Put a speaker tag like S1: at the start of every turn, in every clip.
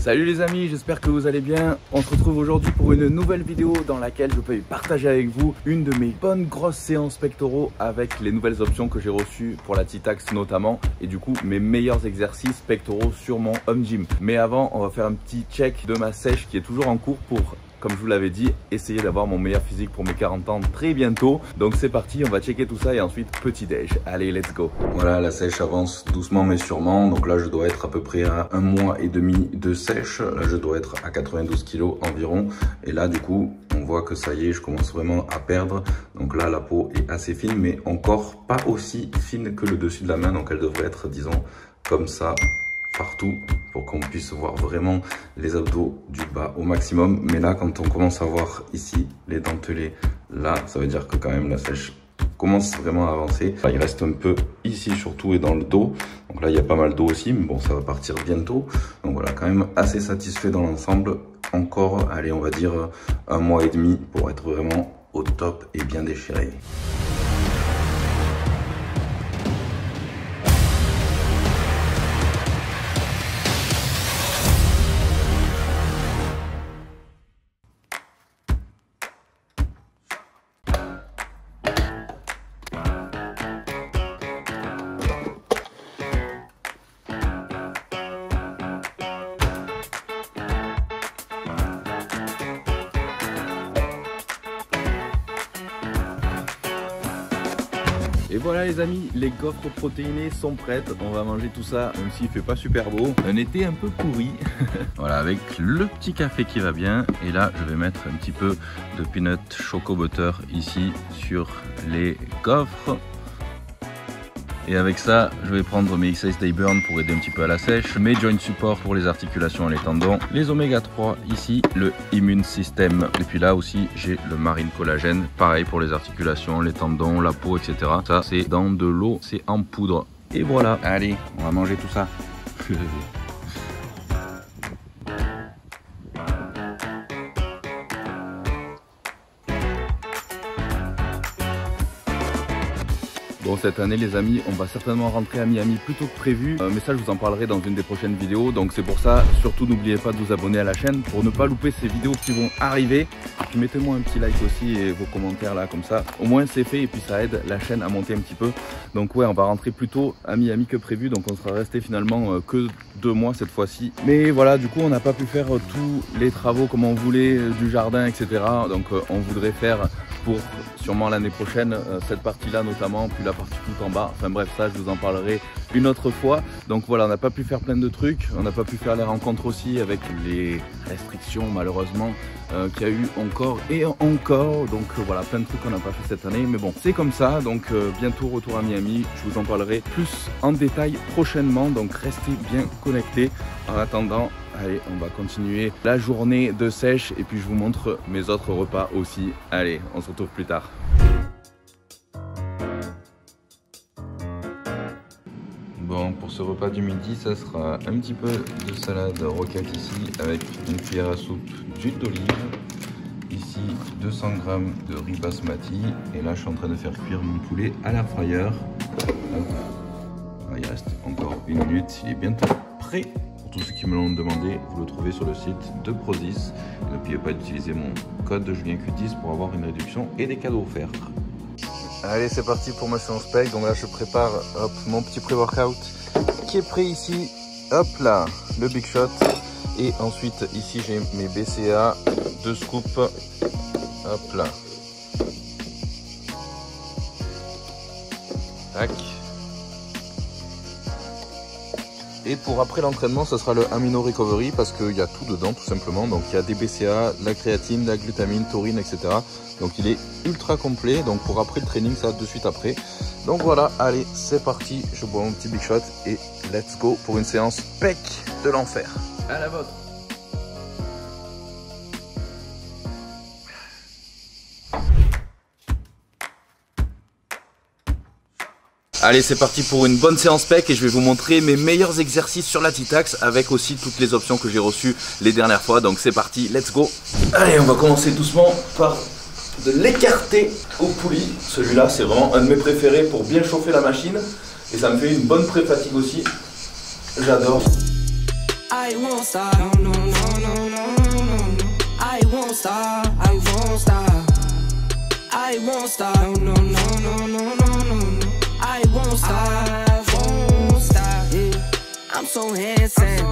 S1: Salut les amis, j'espère que vous allez bien. On se retrouve aujourd'hui pour une nouvelle vidéo dans laquelle je peux partager avec vous une de mes bonnes grosses séances pectoraux avec les nouvelles options que j'ai reçues pour la T-Tax notamment et du coup mes meilleurs exercices pectoraux sur mon home gym. Mais avant, on va faire un petit check de ma sèche qui est toujours en cours pour, comme je vous l'avais dit, essayer d'avoir mon meilleur physique pour mes 40 ans très bientôt. Donc c'est parti, on va checker tout ça et ensuite petit déj. Allez, let's go. Voilà, la sèche avance doucement mais sûrement. Donc là, je dois être à peu près à 1 mois et demi de sèche. Là, je dois être à 92 kg environ. Et là, du coup, on voit que ça y est, je commence vraiment à perdre. Donc là, la peau est assez fine, mais encore pas aussi fine que le dessus de la main. Donc elle devrait être, disons, comme ça, partout pour qu'on puisse voir vraiment les abdos du bas au maximum. Mais là, quand on commence à voir ici les dentelés, là, ça veut dire que quand même la sèche commence vraiment à avancer. Enfin, il reste un peu ici surtout et dans le dos. Donc là, il y a pas mal d'eau aussi, mais bon, ça va partir bientôt. Donc voilà, quand même assez satisfait dans l'ensemble. Encore, allez, on va dire 1 mois et demi pour être vraiment au top et bien déchiré. Et voilà les amis, les gaufres protéinées sont prêtes. On va manger tout ça, même s'il fait pas super beau. Un été un peu pourri. Voilà, avec le petit café qui va bien. Et là, je vais mettre un petit peu de peanut choco butter ici sur les gaufres. Et avec ça, je vais prendre mes XS Day Burn pour aider un petit peu à la sèche, mes joint support pour les articulations et les tendons, les oméga 3 ici, le immune system. Et puis là aussi, j'ai le marine collagène, pareil pour les articulations, les tendons, la peau, etc. Ça, c'est dans de l'eau, c'est en poudre. Et voilà, allez, on va manger tout ça. Bon, cette année les amis, on va certainement rentrer à Miami plus tôt que prévu, mais ça je vous en parlerai dans une des prochaines vidéos. Donc c'est pour ça, surtout n'oubliez pas de vous abonner à la chaîne pour ne pas louper ces vidéos qui vont arriver. Puis mettez-moi un petit like aussi et vos commentaires là, comme ça au moins c'est fait et puis ça aide la chaîne à monter un petit peu. Donc ouais, on va rentrer plus tôt à Miami que prévu, donc on sera resté finalement que 2 mois cette fois-ci. Mais voilà, du coup on n'a pas pu faire tous les travaux comme on voulait du jardin, etc. Donc on voudrait faire pour sûrement l'année prochaine cette partie là notamment, puis la partie tout en bas. Enfin bref, ça je vous en parlerai une autre fois. Donc voilà, on n'a pas pu faire plein de trucs, on n'a pas pu faire les rencontres aussi avec les restrictions malheureusement qu'il y a eu encore et encore. Donc voilà, plein de trucs qu'on n'a pas fait cette année, mais bon, c'est comme ça. Donc bientôt retour à Miami, je vous en parlerai plus en détail prochainement, donc restez bien connectés. En attendant, allez, on va continuer la journée de sèche et puis je vous montre mes autres repas aussi. Allez, on se retrouve plus tard. Bon, pour ce repas du midi, ça sera un petit peu de salade roquette ici avec une cuillère à soupe d'huile d'olive. Ici 200 g de riz basmati et là je suis en train de faire cuire mon poulet à l'air fryer. Il reste encore 1 minute, il est bientôt prêt. Pour tous ceux qui me l'ont demandé, vous le trouvez sur le site de Prozis. N'oubliez pas d'utiliser mon code de JulienQ10 pour avoir une réduction et des cadeaux offerts. Allez, c'est parti pour ma séance pec. Donc là je prépare hop, mon petit pré-workout qui est prêt ici. Hop là, le big shot. Et ensuite ici j'ai mes BCA, 2 scoops. Hop là. Tac. Et pour après l'entraînement, ce sera le Amino Recovery parce qu'il y a tout dedans tout simplement. Donc il y a des BCA, de la créatine, de la glutamine, taurine, etc. Donc il est ultra complet. Donc pour après le training, ça de suite après. Donc voilà, allez, c'est parti. Je bois mon petit big shot et let's go pour une séance pec de l'enfer. À la vôtre. Allez, c'est parti pour une bonne séance pec et je vais vous montrer mes meilleurs exercices sur la T-Tax avec aussi toutes les options que j'ai reçues les dernières fois. Donc c'est parti, let's go. Allez, on va commencer doucement par de l'écarté au poulie. Celui-là, c'est vraiment un de mes préférés pour bien chauffer la machine et ça me fait une bonne pré-fatigue aussi. J'adore.
S2: won't stop, I won't stop. I won't stop, no, no, no, no, no, no, no. I won't stop, yeah. I'm so handsome,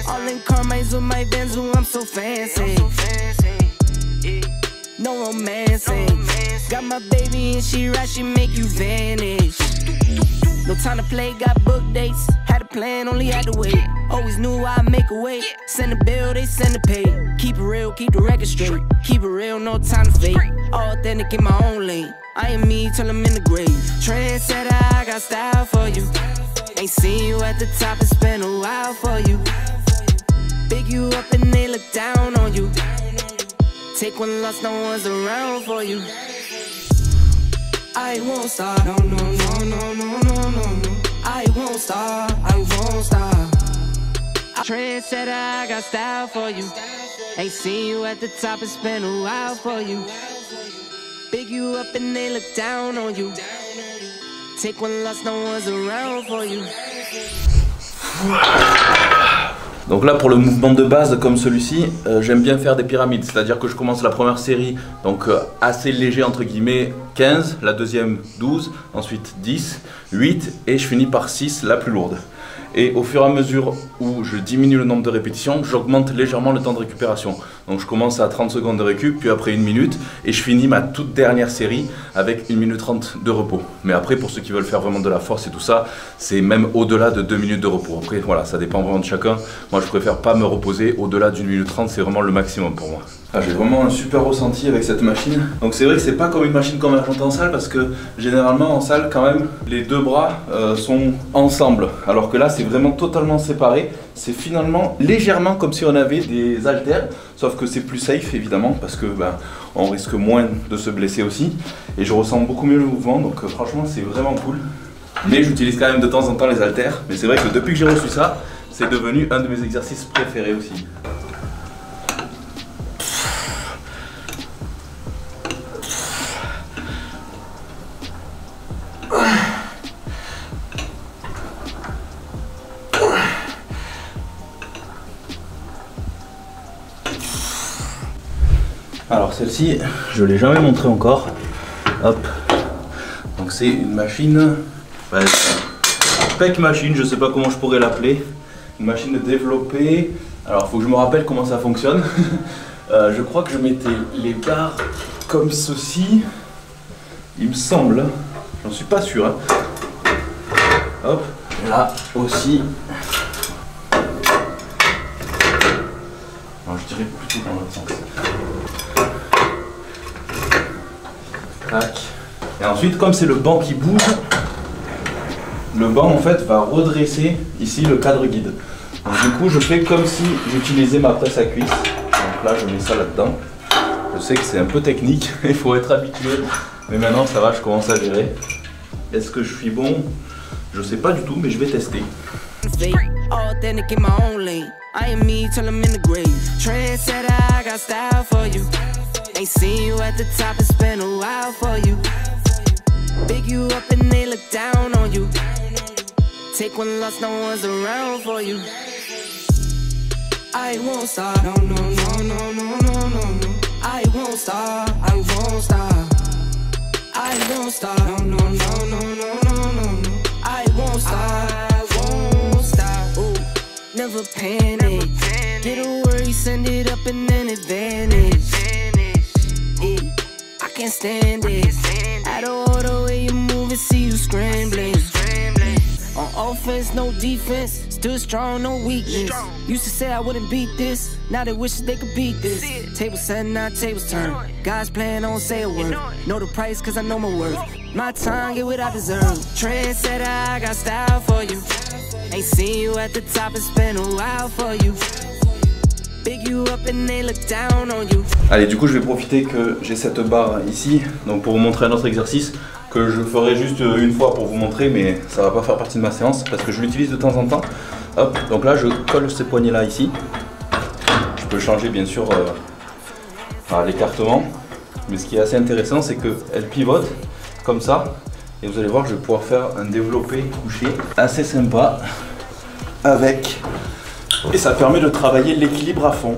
S2: all in Carmines with my Benzu, I'm so fancy. No romancing, got my baby and she right, she make you vanish. No time to play, got book dates. Had a plan, only had to wait. Always knew I'd make a way. Send a bill, they send a pay. Keep it real, keep the record straight. Keep it real, no time to fake. All authentic in my own lane. I am me till I'm in the grave. Trendsetter, I got style for you. Ain't seen you at the top, it's been a while for you. Big you up and they look down on you. Take one loss, no one's around for you. I won't stop, no, no, no, no, no, no, no. I won't stop, I won't stop. Trendsetter, I got style for you. Ain't seen you at the top, it's been a while for you. Big you up and they look down on you. Take one loss, no one's around for you.
S1: Donc là pour le mouvement de base comme celui-ci, j'aime bien faire des pyramides, c'est-à-dire que je commence la première série donc assez léger entre guillemets 15, la deuxième 12, ensuite 10, 8 et je finis par 6 la plus lourde. Et au fur et à mesure où je diminue le nombre de répétitions, j'augmente légèrement le temps de récupération. Donc je commence à 30 secondes de récup, puis après 1 minute, et je finis ma toute dernière série avec 1 minute 30 de repos. Mais après, pour ceux qui veulent faire vraiment de la force et tout ça, c'est même au-delà de 2 minutes de repos. Après, voilà, ça dépend vraiment de chacun. Moi, je préfère pas me reposer au-delà d'1 minute 30, c'est vraiment le maximum pour moi. Ah, j'ai vraiment un super ressenti avec cette machine. Donc c'est vrai que c'est pas comme une machine convergente en salle, parce que généralement en salle, quand même, les deux bras sont ensemble. Alors que là, c'est vraiment totalement séparé. C'est finalement légèrement comme si on avait des haltères, sauf que c'est plus safe évidemment parce que on risque moins de se blesser aussi. Et je ressens beaucoup mieux le mouvement, donc franchement c'est vraiment cool. Mais j'utilise quand même de temps en temps les haltères. Mais c'est vrai que depuis que j'ai reçu ça, c'est devenu un de mes exercices préférés aussi. Alors celle-ci, je ne l'ai jamais montré encore. Hop. Donc c'est une machine, spec machine, je ne sais pas comment je pourrais l'appeler. Une machine développée. Alors il faut que je me rappelle comment ça fonctionne. Je crois que je mettais les barres comme ceci. Il me semble. J'en suis pas sûr. Hein. Hop. Là aussi. Alors, je dirais plutôt dans l'autre sens. Tac. Et ensuite, comme c'est le banc qui bouge, le banc en fait va redresser ici le cadre guide. Donc du coup, je fais comme si j'utilisais ma presse à cuisse. Donc là, je mets ça là-dedans. Je sais que c'est un peu technique, il faut être habitué. Mais maintenant, ça va, je commence à gérer. Est-ce que je suis bon? Je sais pas du tout, mais je vais tester.
S2: Authentic in my own lane. I am me till I'm in the grave. Trendsetter, I got style for you. Ain't seen you at the top, it's been a while for you. Big you up and they look down on you. Take one loss, no one's around for you. I won't stop, no, no, no, no, no, no, no, no. I won't stop, I won't stop. I won't stop, no, no, no, no, no, no, no. I won't stop, I won't stop. Ooh, never panic. Get a worry, send it up and then advantage. Yeah, I can't stand it. Out of order way you move and see you scrambling. On offense, no defense. Still strong, no weakness. Used to say I wouldn't beat this. Now they wish they could beat this. Tables set, now tables turn. God's plan, don't say a word. Know the price, cause I know my worth. My time, get what I deserve. Trendsetter, I got style for you. Ain't seen you at the top, it's been a while for you. Big you up and they look down on you.
S1: Allez, du coup, je vais profiter que j'ai cette barre ici. Donc pour vous montrer un autre exercice que je ferai juste une fois pour vous montrer, mais ça va pas faire partie de ma séance parce que je l'utilise de temps en temps. Hop, donc là je colle ces poignets là ici. Je peux changer bien sûr l'écartement, mais ce qui est assez intéressant c'est qu'elle pivote comme ça et vous allez voir, je vais pouvoir faire un développé couché assez sympa avec, et ça permet de travailler l'équilibre à fond.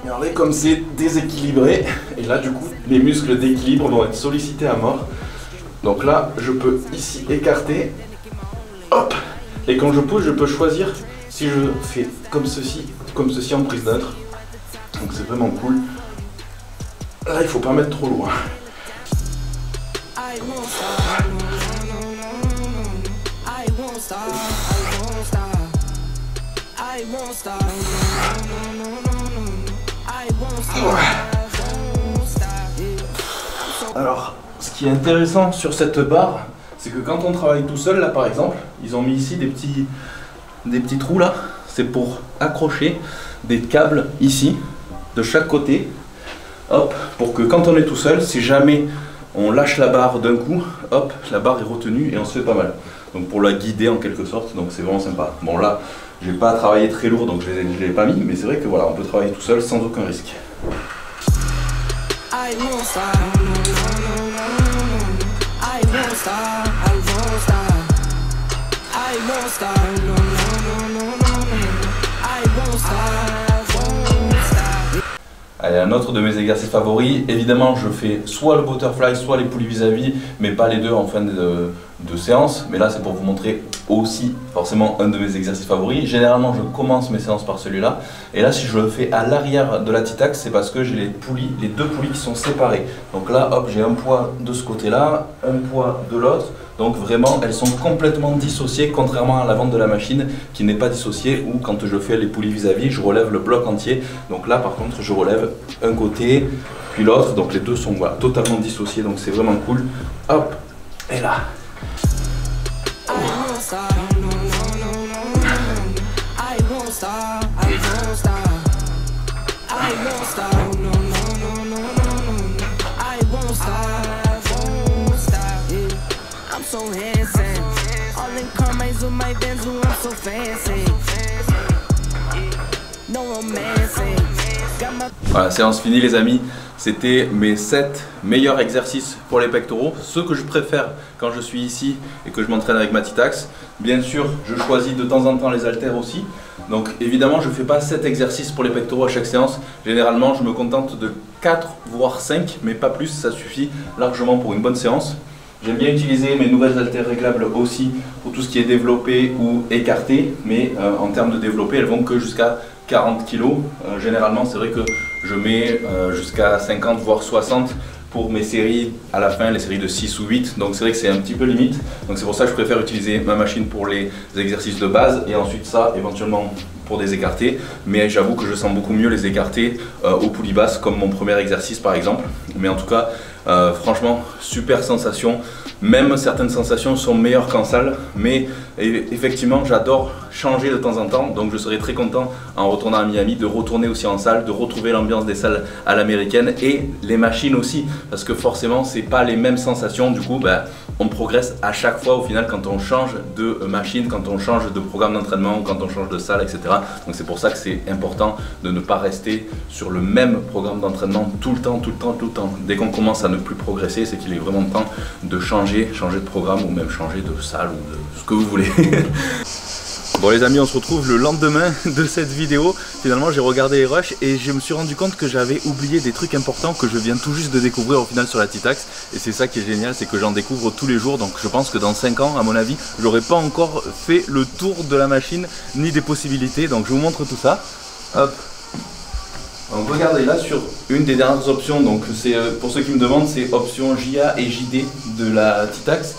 S1: Regardez comme c'est déséquilibré. Et là, du coup, les muscles d'équilibre vont être sollicités à mort. Donc là, je peux ici écarter. Hop! Et quand je pousse, je peux choisir si je fais comme ceci en prise neutre. Donc c'est vraiment cool. Là, il faut pas mettre trop loin. Alors, ce qui est intéressant sur cette barre, c'est que quand on travaille tout seul, là par exemple, ils ont mis ici des petits trous là. C'est pour accrocher des câbles ici, de chaque côté. Hop, pour que quand on est tout seul, si jamais on lâche la barre d'un coup, hop, la barre est retenue et on se fait pas mal. Donc pour la guider en quelque sorte, donc c'est vraiment sympa. Bon là, j'ai pas travaillé très lourd, donc je l'ai pas mis, mais c'est vrai que voilà, on peut travailler tout seul sans aucun risque. Allez, un autre de mes exercices favoris, évidemment je fais soit le butterfly, soit les poulies vis-à-vis, mais pas les deux en fin de séance. Mais là c'est pour vous montrer aussi forcément un de mes exercices favoris. Généralement je commence mes séances par celui-là. Et là si je le fais à l'arrière de la T-Tax, c'est parce que j'ai les deux poulies qui sont séparées. Donc là hop, j'ai un poids de ce côté-là, un poids de l'autre. Donc vraiment elles sont complètement dissociées, contrairement à la vente de la machine qui n'est pas dissociée, où quand je fais les poulies vis-à-vis, je relève le bloc entier. Donc là par contre je relève un côté puis l'autre, donc les deux sont voilà, totalement dissociés, donc c'est vraiment cool. Hop, et là. Voilà, séance finie les amis. C'était mes 7 meilleurs exercices pour les pectoraux, ceux que je préfère quand je suis ici et que je m'entraîne avec ma T-Tax. Bien sûr, je choisis de temps en temps les haltères aussi. Donc évidemment, je ne fais pas 7 exercices pour les pectoraux à chaque séance. Généralement, je me contente de 4 voire 5, mais pas plus, ça suffit largement pour une bonne séance. J'aime bien utiliser mes nouvelles haltères réglables aussi pour tout ce qui est développé ou écarté, mais en termes de développé, elles vont que jusqu'à 40 kg. Généralement, c'est vrai que je mets jusqu'à 50 voire 60 pour mes séries à la fin, les séries de 6 ou 8. Donc c'est vrai que c'est un petit peu limite. Donc c'est pour ça que je préfère utiliser ma machine pour les exercices de base et ensuite ça éventuellement pour des écartés. Mais j'avoue que je sens beaucoup mieux les écartés aux poulies basses comme mon premier exercice par exemple. Mais en tout cas, franchement, super sensation. Même certaines sensations sont meilleures qu'en salle, mais effectivement j'adore changer de temps en temps, donc je serais très content en retournant à Miami de retourner aussi en salle, de retrouver l'ambiance des salles à l'américaine et les machines aussi, parce que forcément c'est pas les mêmes sensations, du coup on progresse à chaque fois au final quand on change de machine, quand on change de programme d'entraînement, quand on change de salle, etc. Donc c'est pour ça que c'est important de ne pas rester sur le même programme d'entraînement tout le temps. Dès qu'on commence à ne plus progresser, c'est qu'il est vraiment temps de changer de programme ou même changer de salle ou de ce que vous voulez. Bon les amis, on se retrouve le lendemain de cette vidéo. Finalement j'ai regardé les rushs et je me suis rendu compte que j'avais oublié des trucs importants que je viens tout juste de découvrir au final sur la T-Tax. Et c'est ça qui est génial, c'est que j'en découvre tous les jours. Donc je pense que dans 5 ans, à mon avis, j'aurais pas encore fait le tour de la machine ni des possibilités. Donc je vous montre tout ça. Hop. Donc regardez là sur une des dernières options, donc c'est pour ceux qui me demandent, c'est option JA et JD de la T-Tax.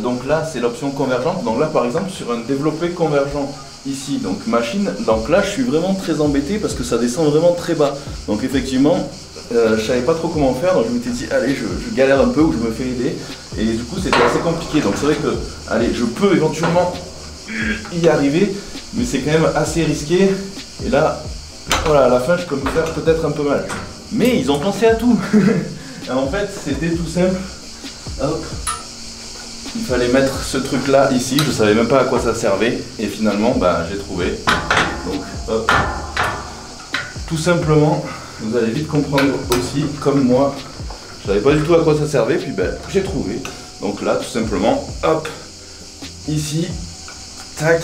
S1: Donc là c'est l'option convergente. Donc là par exemple sur un développé convergent ici, donc machine, donc là je suis vraiment très embêté parce que ça descend vraiment très bas. Donc effectivement je savais pas trop comment faire, donc je m'étais dit allez je galère un peu ou je me fais aider. Et du coup c'était assez compliqué. Donc c'est vrai que allez je peux éventuellement y arriver, mais c'est quand même assez risqué. Et là voilà, à la fin je peux me faire peut-être un peu mal. Mais ils ont pensé à tout. En fait c'était tout simple. Hop. Il fallait mettre ce truc là ici, je savais même pas à quoi ça servait. Et finalement j'ai trouvé. Donc hop. Tout simplement, vous allez vite comprendre aussi, comme moi, je savais pas du tout à quoi ça servait, puis j'ai trouvé. Donc là tout simplement, hop, ici, tac.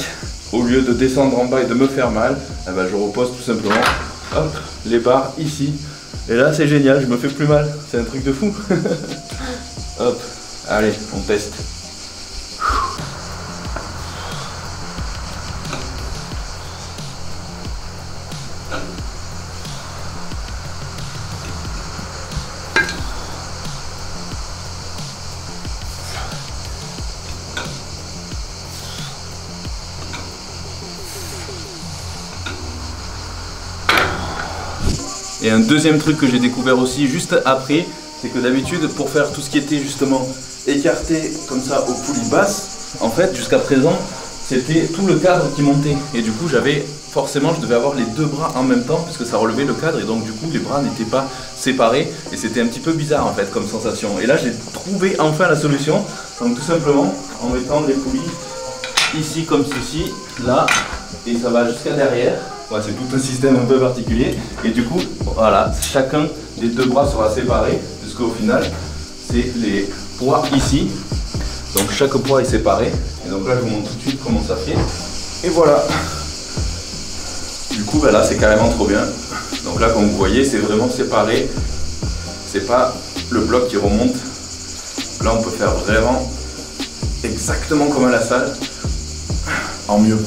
S1: Au lieu de descendre en bas et de me faire mal, je repose tout simplement hop, les barres ici. Et là c'est génial, je me fais plus mal, c'est un truc de fou. Hop, allez, on teste. Et un deuxième truc que j'ai découvert aussi juste après, c'est que d'habitude pour faire tout ce qui était justement écarté comme ça aux poulies basses, en fait jusqu'à présent c'était tout le cadre qui montait et du coup forcément je devais avoir les deux bras en même temps puisque ça relevait le cadre et donc du coup les bras n'étaient pas séparés et c'était un petit peu bizarre en fait comme sensation. Et là j'ai trouvé enfin la solution, donc tout simplement en mettant les poulies ici comme ceci, là, et ça va jusqu'à derrière. Ouais, c'est tout un système un peu particulier et du coup voilà, chacun des deux bras sera séparé puisqu'au final c'est les poids ici, donc chaque poids est séparé et donc là je vous montre tout de suite comment ça fait et voilà. Du coup bah là c'est carrément trop bien, donc là comme vous voyez c'est vraiment séparé, c'est pas le bloc qui remonte, là on peut faire vraiment exactement comme à la salle en mieux.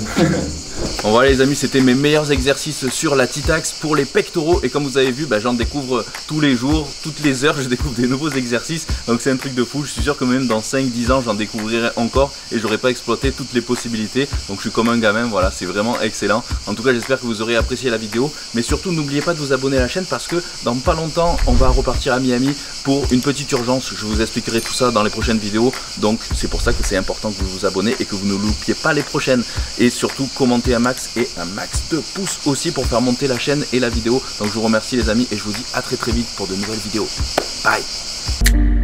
S1: Bon voilà les amis, c'était mes meilleurs exercices sur la T-Tax pour les pectoraux et comme vous avez vu j'en découvre tous les jours, toutes les heures je découvre des nouveaux exercices, donc c'est un truc de fou. Je suis sûr que même dans 5-10 ans j'en découvrirai encore et j'aurai pas exploité toutes les possibilités, donc je suis comme un gamin. Voilà, c'est vraiment excellent. En tout cas j'espère que vous aurez apprécié la vidéo, mais surtout n'oubliez pas de vous abonner à la chaîne parce que dans pas longtemps on va repartir à Miami pour une petite urgence. Je vous expliquerai tout ça dans les prochaines vidéos, donc c'est pour ça que c'est important que vous vous abonnez et que vous ne loupiez pas les prochaines, et surtout commentez un max et un max de pouces aussi pour faire monter la chaîne et la vidéo. Donc je vous remercie les amis et je vous dis à très vite pour de nouvelles vidéos. Bye.